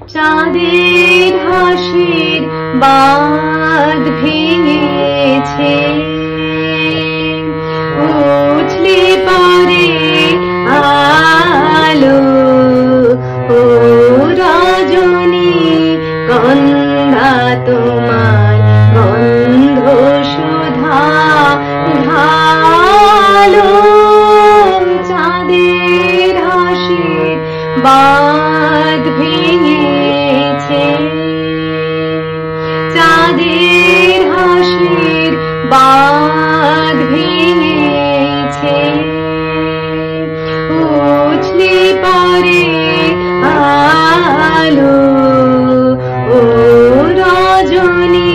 চাঁদের হাসির বাঁধ ভেঙেছে, উঠলে পরে আলো ও রজনী গন্ধা তোমার গন্ধ সুধা ঢালো। চাঁদের হাসির বাঁধ ভেঙেছে, চাঁদের হাসির বাঁধ ভেঙেছে, উঠলে পরে আলো ও রজনী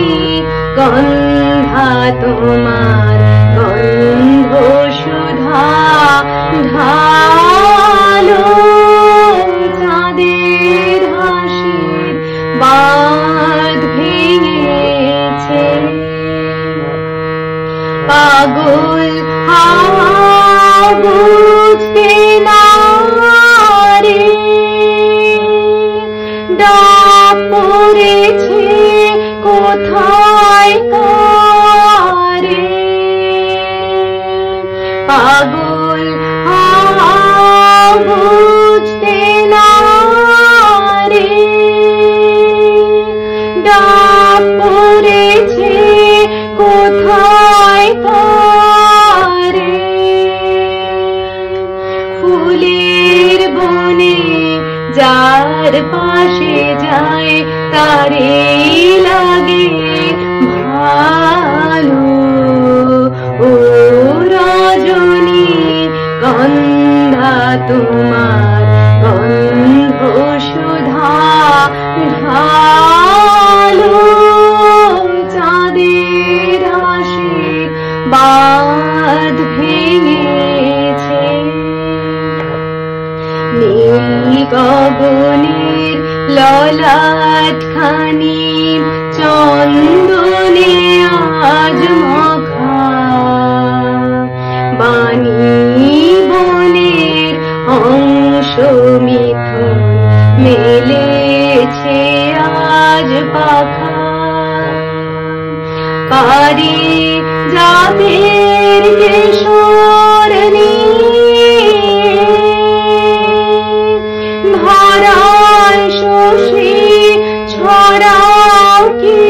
গন্ধা তোমার গন্ধ সুধা ঢালো। চাঁদের হাসির বাঁধ ভেঙেছে, পাগল হাওয়া বুঝতে না রে, ডাক পড়েছে কোথায় কারে। পাগল হাওয়া বুঝতে না রে, ডাক পড়েছে কোথায় কারে। ফুলের বনে যার পাশে যায় তারে লাগে ভালো ও রজনী গন্ধা তোমার গন্ধ সুধা ঢালো। চাঁদের হাসির বাঁধ ভেঙেছে, নীল গগনের ললাট খানি চন্দনে আজ মাখা, বাণী বনের অংশ মিথুন মেলেছে আজ পাখা। পারি জাতের কেশর নিয়ে ধরায় শশী ছড়াও কি,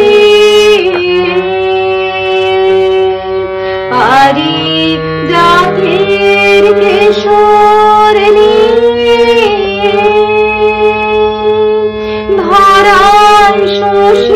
পারি জাতের কেশর নিয়ে ধরায় শশী